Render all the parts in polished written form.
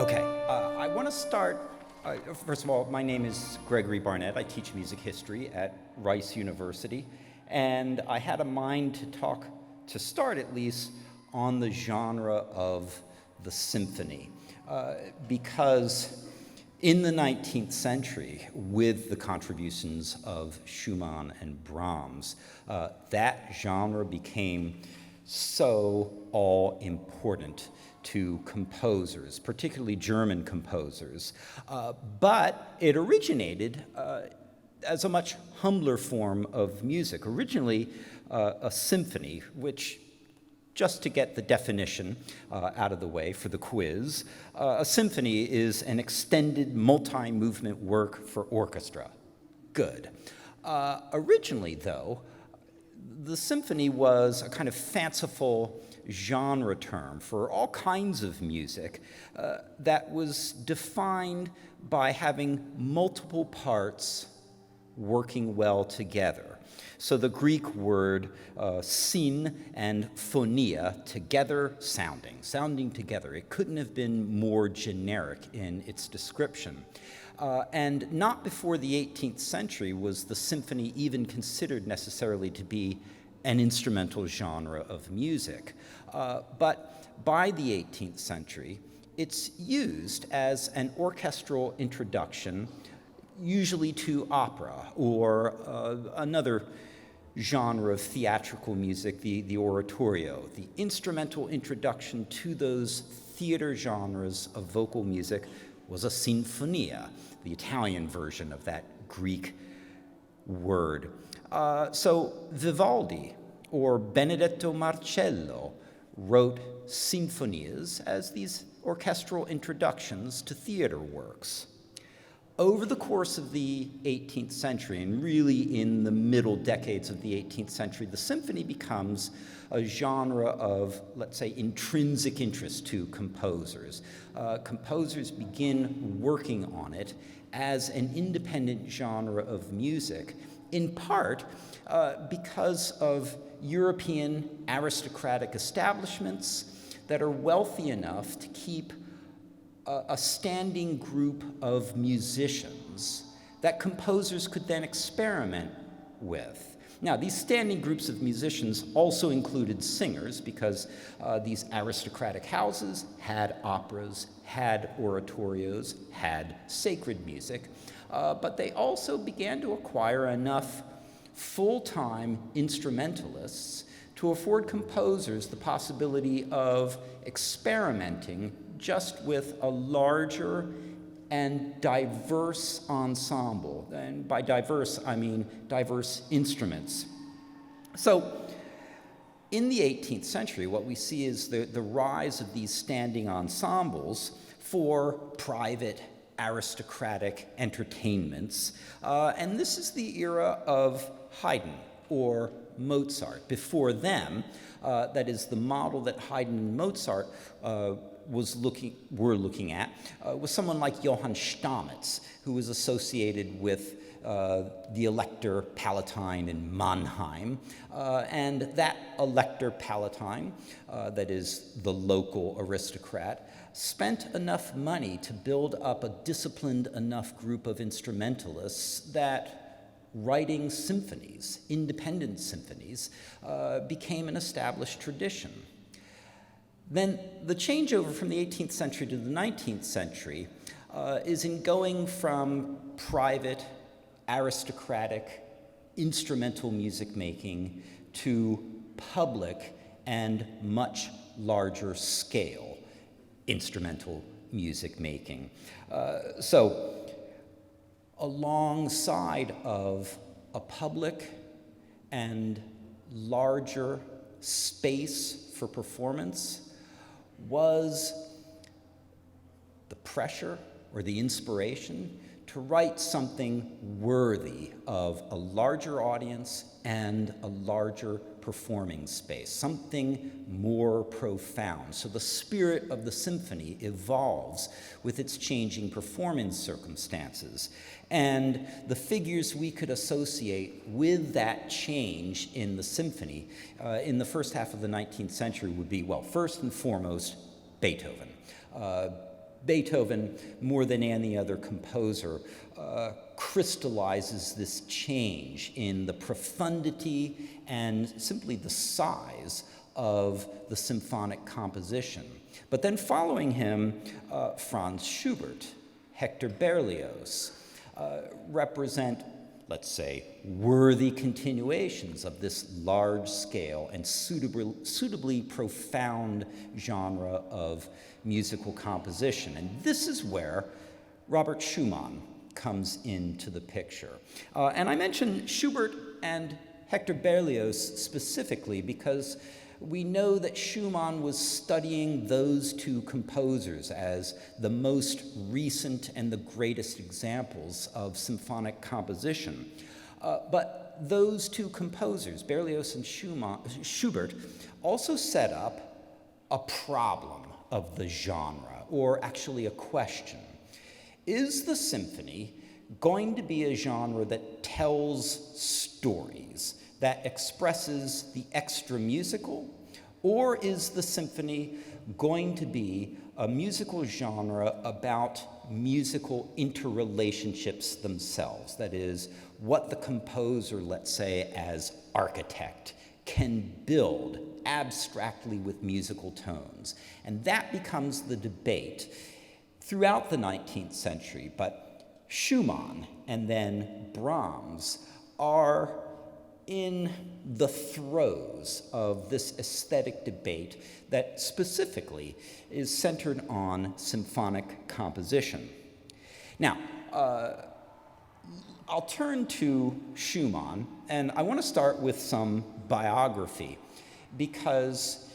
Okay, I want to start. First of all, my name is Gregory Barnett. I teach music history at Rice University, and I had a mind to talk, to start at least, on the genre of the symphony, because in the 19th century, with the contributions of Schumann and Brahms, that genre became so all-important to composers, particularly German composers. But it originated as a much humbler form of music. Originally, a symphony, which, just to get the definition out of the way for the quiz, a symphony is an extended multi-movement work for orchestra. Good. Originally, though, the symphony was a kind of fanciful genre term for all kinds of music that was defined by having multiple parts working well together. So the Greek word syn and phonia, together sounding together. It couldn't have been more generic in its description. And not before the 18th century was the symphony even considered necessarily to be an instrumental genre of music. But by the 18th century, it's used as an orchestral introduction, usually to opera or another genre of theatrical music, the oratorio, the instrumental introduction to those theater genres of vocal music was a sinfonia, the Italian version of that Greek word. So Vivaldi or Benedetto Marcello wrote sinfonias as these orchestral introductions to theater works. Over the course of the 18th century, and really in the middle decades of the 18th century, the symphony becomes a genre of, let's say, intrinsic interest to composers. Composers begin working on it as an independent genre of music, in part because of European aristocratic establishments that are wealthy enough to keep a standing group of musicians that composers could then experiment with. Now, these standing groups of musicians also included singers because these aristocratic houses had operas, had oratorios, had sacred music, but they also began to acquire enough full-time instrumentalists to afford composers the possibility of experimenting just with a larger and diverse ensemble. And by diverse, I mean diverse instruments. So in the 18th century, what we see is the rise of these standing ensembles for private aristocratic entertainments. And this is the era of Haydn or Mozart. Before them, that is the model that Haydn and Mozart were looking at, was someone like Johann Stamitz, who was associated with the Elector Palatine in Mannheim. And that Elector Palatine, that is the local aristocrat, spent enough money to build up a disciplined enough group of instrumentalists that writing symphonies, independent symphonies, became an established tradition. Then the changeover from the 18th century to the 19th century is in going from private, aristocratic, instrumental music making to public and much larger scale instrumental music making. So alongside of a public and larger space for performance was the pressure or the inspiration to write something worthy of a larger audience and a larger performing space, something more profound. So the spirit of the symphony evolves with its changing performance circumstances. And the figures we could associate with that change in the symphony in the first half of the 19th century would be, well, first and foremost, Beethoven. Beethoven, more than any other composer, crystallizes this change in the profundity and simply the size of the symphonic composition. But then following him, Franz Schubert, Hector Berlioz, represent, let's say, worthy continuations of this large-scale and suitably profound genre of musical composition. And this is where Robert Schumann comes into the picture. And I mention Schubert and Hector Berlioz specifically because we know that Schumann was studying those two composers as the most recent and the greatest examples of symphonic composition. But those two composers, Berlioz and Schubert, also set up a problem of the genre, or actually a question. Is the symphony going to be a genre that tells stories, that expresses the extra musical, or is the symphony going to be a musical genre about musical interrelationships themselves? That is, what the composer, let's say, as architect, can build abstractly with musical tones. And that becomes the debate throughout the 19th century. But Schumann and then Brahms are in the throes of this aesthetic debate that specifically is centered on symphonic composition. Now, I'll turn to Schumann, and I want to start with some biography, because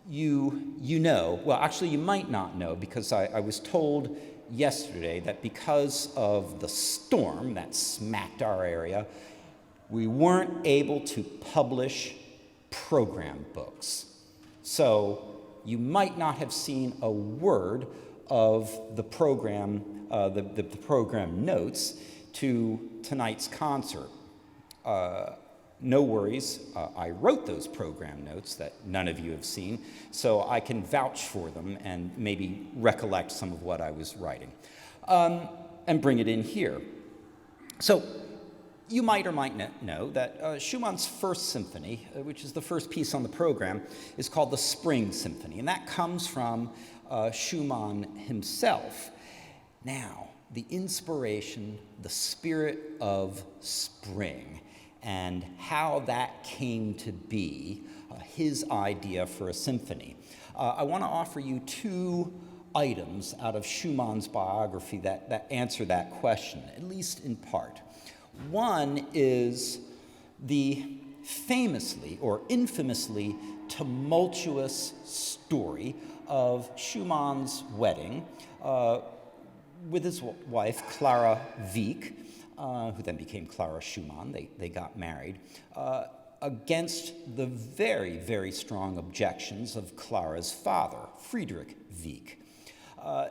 you know, well, actually you might not know, because I was told yesterday that because of the storm that smacked our area, we weren't able to publish program books. So you might not have seen a word of the program, the program notes to tonight's concert. No worries, I wrote those program notes that none of you have seen, so I can vouch for them and maybe recollect some of what I was writing, and bring it in here. So you might or might not know that Schumann's first symphony, which is the first piece on the program, is called the Spring Symphony, and that comes from Schumann himself. Now, the inspiration, the spirit of spring, and how that came to be his idea for a symphony. I want to offer you two items out of Schumann's biography that answer that question, at least in part. One is the famously or infamously tumultuous story of Schumann's wedding with his wife, Clara Wieck, who then became Clara Schumann. They got married, against the very, very strong objections of Clara's father, Friedrich Wieck.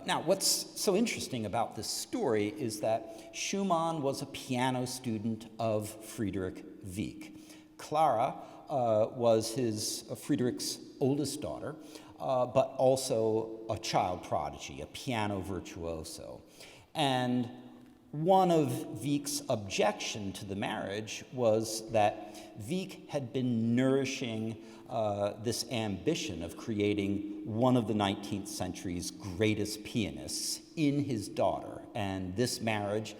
Now, what's so interesting about this story is that Schumann was a piano student of Friedrich Wieck. Clara was Friedrich's oldest daughter, but also a child prodigy, a piano virtuoso. And one of Wieck's objection to the marriage was that Wieck had been nourishing this ambition of creating one of the 19th century's greatest pianists in his daughter. And this marriage,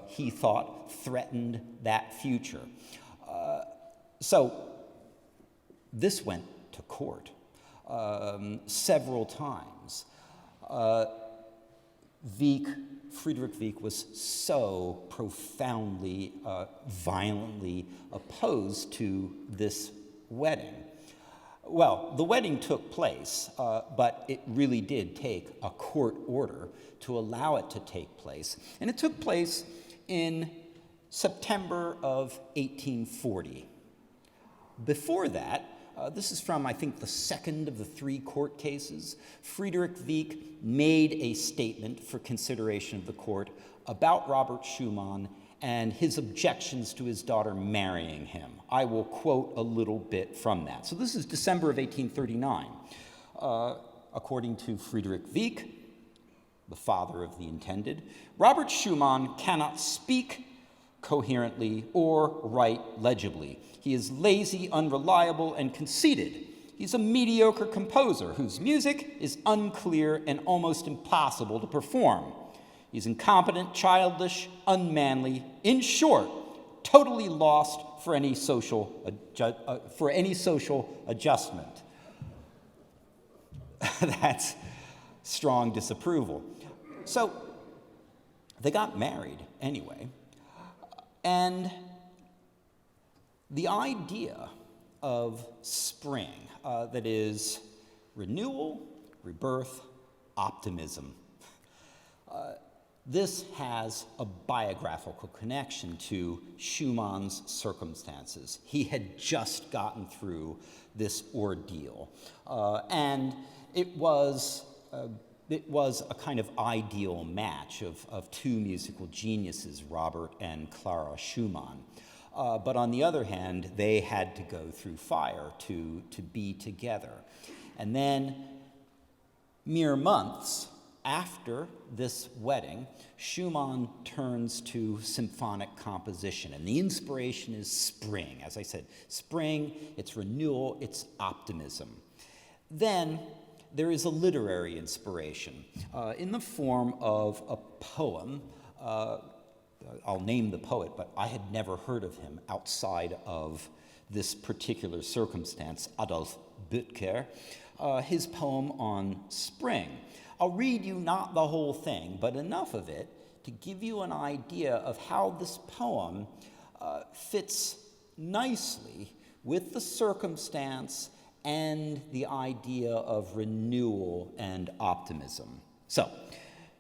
he thought, threatened that future. So this went to court several times. Friedrich Wieck was so profoundly, violently opposed to this wedding. Well, the wedding took place, but it really did take a court order to allow it to take place. And it took place in September of 1840. Before that, this is from, I think, the second of the three court cases. Friedrich Wieck made a statement for consideration of the court about Robert Schumann and his objections to his daughter marrying him. I will quote a little bit from that. So this is December of 1839. According to Friedrich Wieck, the father of the intended, Robert Schumann cannot speak coherently or write legibly. He is lazy, unreliable, and conceited. He's a mediocre composer whose music is unclear and almost impossible to perform. He's incompetent, childish, unmanly, in short, totally lost for any social adjustment. That's strong disapproval. So they got married anyway, and the idea of spring, that is renewal, rebirth, optimism, this has a biographical connection to Schumann's circumstances. He had just gotten through this ordeal, and it was a kind of ideal match of two musical geniuses, Robert and Clara Schumann. But on the other hand, they had to go through fire to be together. And then, mere months after this wedding, Schumann turns to symphonic composition, and the inspiration is spring. As I said, spring, it's renewal, it's optimism. Then there is a literary inspiration in the form of a poem. I'll name the poet, but I had never heard of him outside of this particular circumstance, Adolf Bütker, his poem on spring. I'll read you not the whole thing, but enough of it to give you an idea of how this poem fits nicely with the circumstance and the idea of renewal and optimism. So,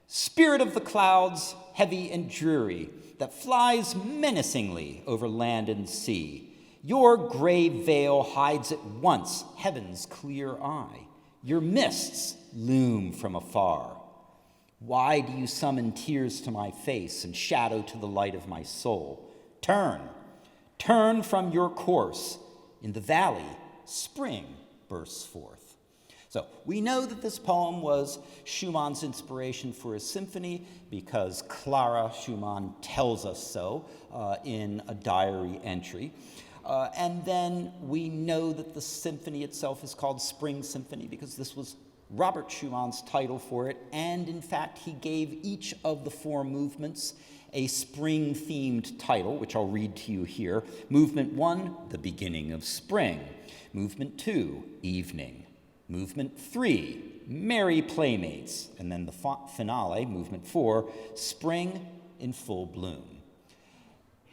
spirit of the clouds, heavy and dreary, that flies menacingly over land and sea, your gray veil hides at once heaven's clear eye. Your mists loom from afar. Why do you summon tears to my face and shadow to the light of my soul? Turn from your course. In the valley, spring bursts forth. So we know that this poem was Schumann's inspiration for his symphony because Clara Schumann tells us so in a diary entry. And then we know that the symphony itself is called Spring Symphony because this was Robert Schumann's title for it, and in fact he gave each of the four movements a spring-themed title, which I'll read to you here. Movement 1, the beginning of spring. Movement 2, evening. Movement 3, merry playmates. And then the finale, movement 4, spring in full bloom.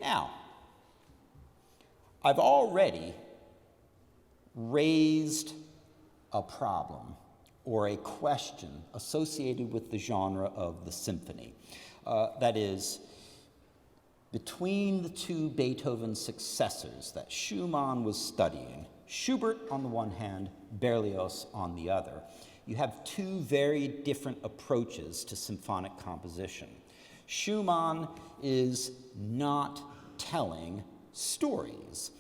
Now, I've already raised a problem or a question associated with the genre of the symphony. That is, between the two Beethoven successors that Schumann was studying, Schubert on the one hand, Berlioz on the other, you have two very different approaches to symphonic composition. Schumann is not telling stories.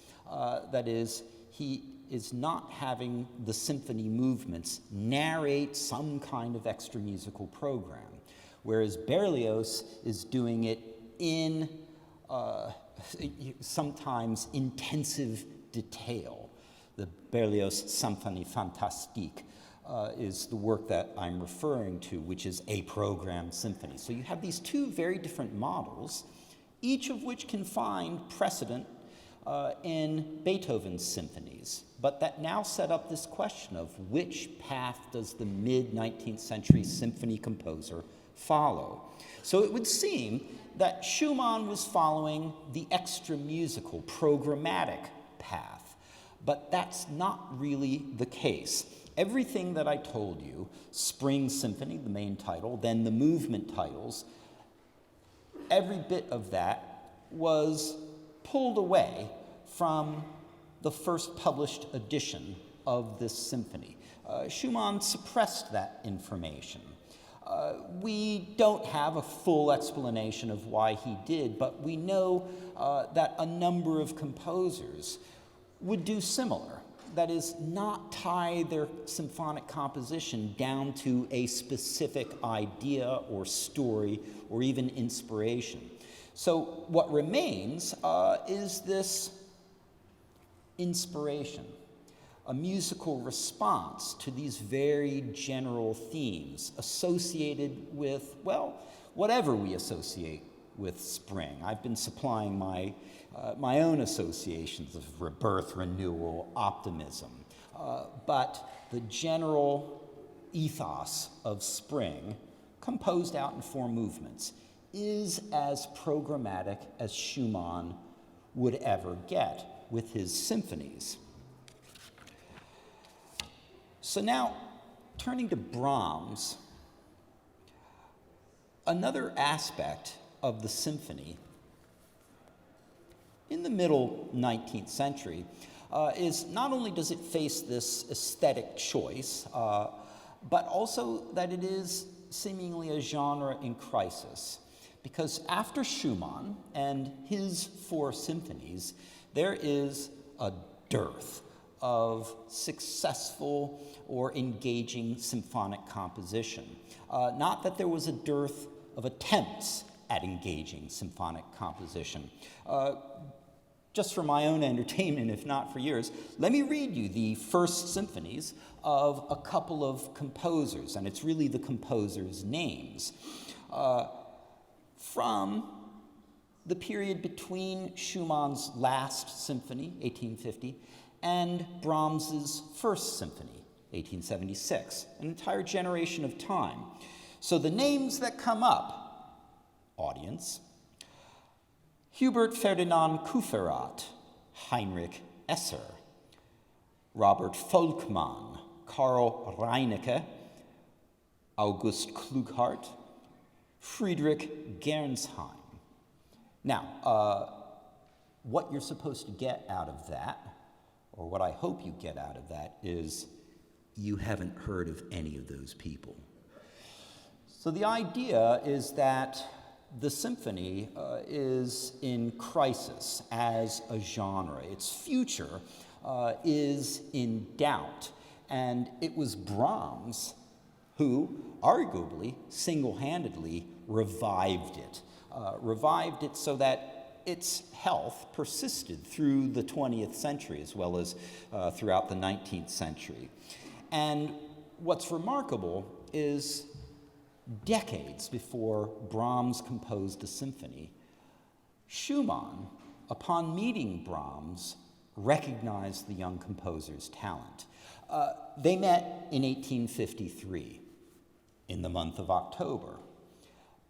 That is, he is not having the symphony movements narrate some kind of extra musical program, whereas Berlioz is doing it in sometimes intensive detail. The Berlioz Symphonie Fantastique is the work that I'm referring to, which is a programmed symphony. So you have these two very different models, each of which can find precedent in Beethoven's symphonies, but that now set up this question of which path does the mid-19th century symphony composer follow? So it would seem that Schumann was following the extra-musical, programmatic path, but that's not really the case. Everything that I told you, Spring Symphony, the main title, then the movement titles, every bit of that was pulled away from the first published edition of this symphony. Schumann suppressed that information. We don't have a full explanation of why he did, but we know that a number of composers would do similar. that is, not tie their symphonic composition down to a specific idea or story or even inspiration. So what remains is this inspiration, a musical response to these very general themes associated with, well, whatever we associate with spring. I've been supplying my own associations of rebirth, renewal, optimism. But the general ethos of spring, composed out in 4 movements, is as programmatic as Schumann would ever get with his symphonies. So now, turning to Brahms, another aspect of the symphony in the middle 19th century is not only does it face this aesthetic choice, but also that it is seemingly a genre in crisis. Because after Schumann and his 4 symphonies, there is a dearth of successful or engaging symphonic composition. Not that there was a dearth of attempts at engaging symphonic composition. Just for my own entertainment, if not for yours, let me read you the first symphonies of a couple of composers, and it's really the composers' names, from the period between Schumann's last symphony, 1850, and Brahms's first symphony, 1876, an entire generation of time. So the names that come up, audience: Hubert Ferdinand Kufferath, Heinrich Esser, Robert Volkmann, Karl Reinecke, August Klughardt, Friedrich Gernsheim. Now, what you're supposed to get out of that, or what I hope you get out of that, is you haven't heard of any of those people. So the idea is that the symphony is in crisis as a genre. Its future is in doubt. And it was Brahms who, arguably, single-handedly revived it so that its health persisted through the 20th century as well as throughout the 19th century. And what's remarkable is decades before Brahms composed a symphony, Schumann, upon meeting Brahms, recognized the young composer's talent. They met in 1853, in the month of October.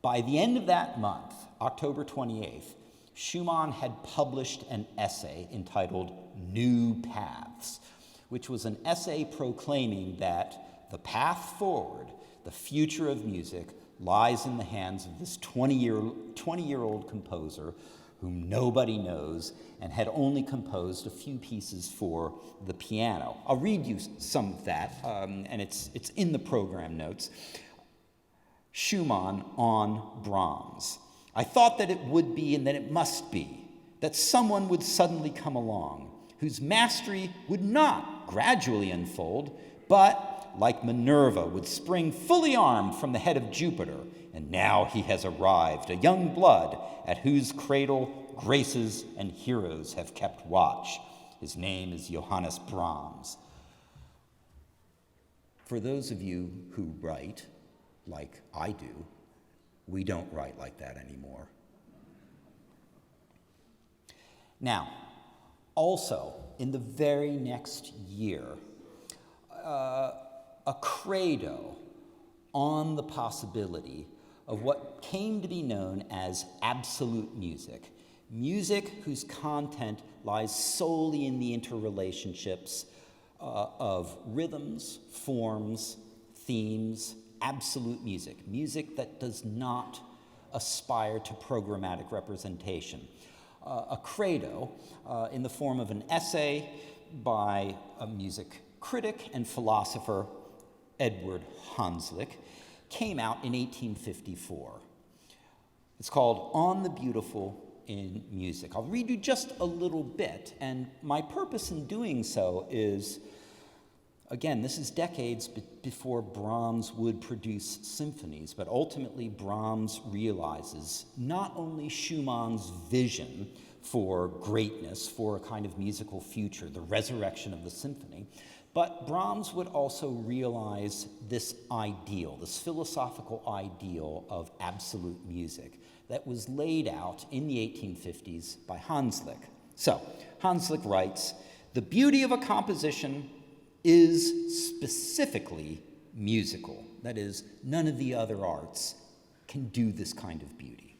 By the end of that month, October 28th, Schumann had published an essay entitled New Paths, which was an essay proclaiming that the path forward, the future of music, lies in the hands of this 20-year-old composer whom nobody knows and had only composed a few pieces for the piano. I'll read you some of that, and it's in the program notes. Schumann on Brahms. I thought that it would be and that it must be, that someone would suddenly come along whose mastery would not gradually unfold, but, like Minerva, would spring fully armed from the head of Jupiter. And now he has arrived, a young blood at whose cradle graces and heroes have kept watch. His name is Johannes Brahms. For those of you who write, like I do, we don't write like that anymore. Now, also, in the very next year, a credo on the possibility of what came to be known as absolute music, music whose content lies solely in the interrelationships of rhythms, forms, themes, absolute music, music that does not aspire to programmatic representation. A credo in the form of an essay by a music critic and philosopher, Edward Hanslick, came out in 1854. It's called On the Beautiful in music. I'll read you just a little bit, and my purpose in doing so is, again, this is decades before Brahms would produce symphonies, but ultimately Brahms realizes not only Schumann's vision for greatness, for a kind of musical future, the resurrection of the symphony, but Brahms would also realize this ideal, this philosophical ideal of absolute music that was laid out in the 1850s by Hanslick. So, Hanslick writes, "The beauty of a composition is specifically musical. That is, none of the other arts can do this kind of beauty.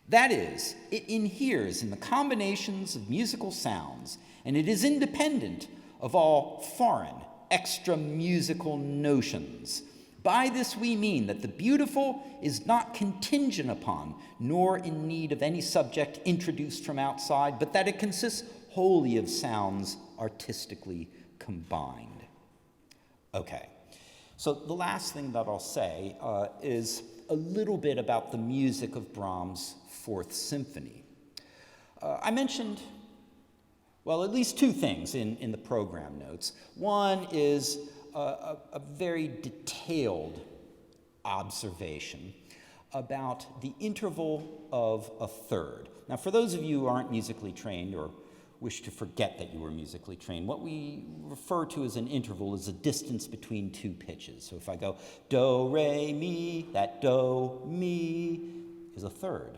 That is, it inheres in the combinations of musical sounds, and it is independent of all foreign, extra-musical notions. By this we mean that the beautiful is not contingent upon, nor in need of any subject introduced from outside, but that it consists wholly of sounds artistically combined." Okay, so the last thing that I'll say is a little bit about the music of Brahms' Fourth Symphony. I mentioned, well, at least two things in the program notes. One is a very detailed observation about the interval of a third. Now, for those of you who aren't musically trained or wish to forget that you were musically trained, what we refer to as an interval is a distance between two pitches. So if I go do, re, mi, that do, mi is a third.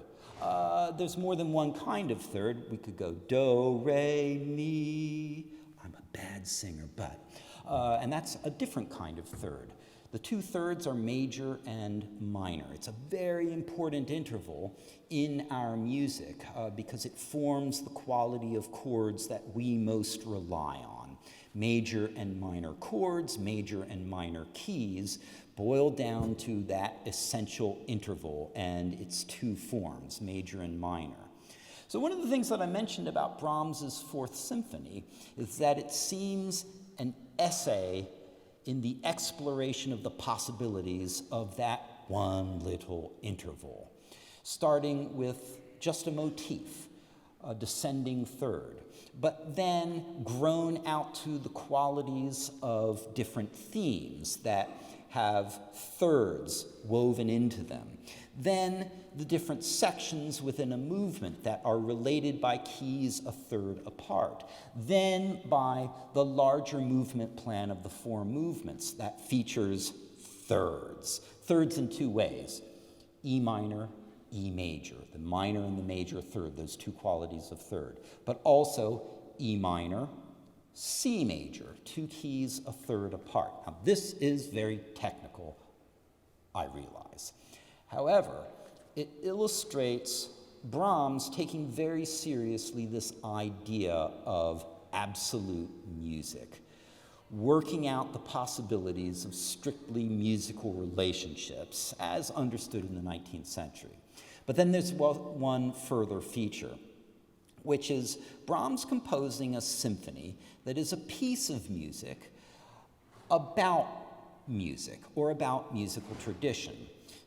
There's more than one kind of third. We could go do, re, mi. I'm a bad singer, but. And that's a different kind of third. The two thirds are major and minor. It's a very important interval in our music because it forms the quality of chords that we most rely on. Major and minor chords, major and minor keys, boil down to that essential interval and its two forms, major and minor. So one of the things that I mentioned about Brahms's Fourth Symphony is that it seems an essay in the exploration of the possibilities of that one little interval, starting with just a motif, a descending third, but then grown out to the qualities of different themes that have thirds woven into them. Then the different sections within a movement that are related by keys a third apart. Then by the larger movement plan of the four movements that features thirds. Thirds in two ways, E minor, E major, the minor and the major third, those two qualities of third. But also E minor, C major, two keys a third apart. Now this is very technical, I realize. However, it illustrates Brahms taking very seriously this idea of absolute music, working out the possibilities of strictly musical relationships as understood in the 19th century. But then there's one further feature, which is Brahms composing a symphony that is a piece of music about music or about musical tradition.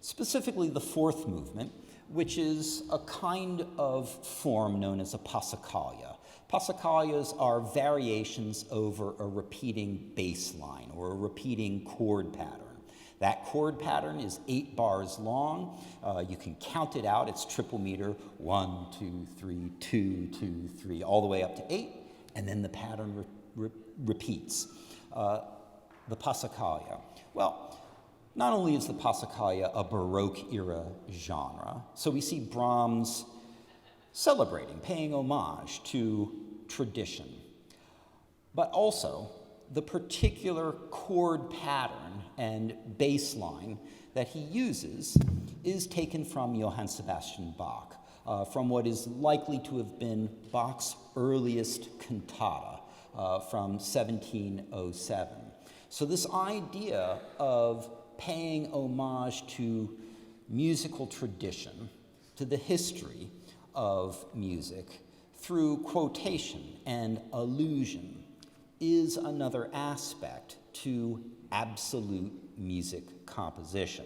Specifically the fourth movement, which is a kind of form known as a passacaglia. Passacaglia are variations over a repeating bass line or a repeating chord pattern. That chord pattern is 8 bars long. You can count it out. It's triple meter, 1, 2, 3, 2, 2, 3, all the way up to 8, and then the pattern repeats. The passacaglia. Well, not only is the passacaglia a Baroque-era genre, so we see Brahms celebrating, paying homage to tradition, but also the particular chord pattern and bass line that he uses is taken from Johann Sebastian Bach, from what is likely to have been Bach's earliest cantata from 1707. So this idea of paying homage to musical tradition, to the history of music, through quotation and allusion, is another aspect to absolute music composition.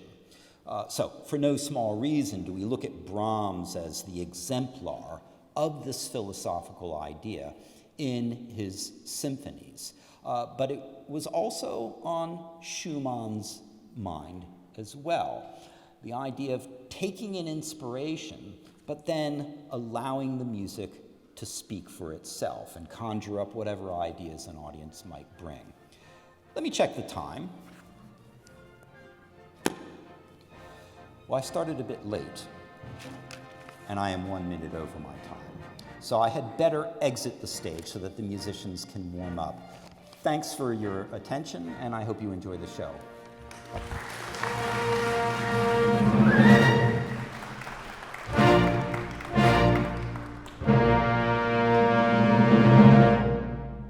So, for no small reason do we look at Brahms as the exemplar of this philosophical idea in his symphonies. But it was also on Schumann's mind as well. The idea of taking an inspiration, but then allowing the music to speak for itself and conjure up whatever ideas an audience might bring. Let me check the time. Well, I started a bit late, and I am 1 minute over my time. So I had better exit the stage so that the musicians can warm up. Thanks for your attention, and I hope you enjoy the show.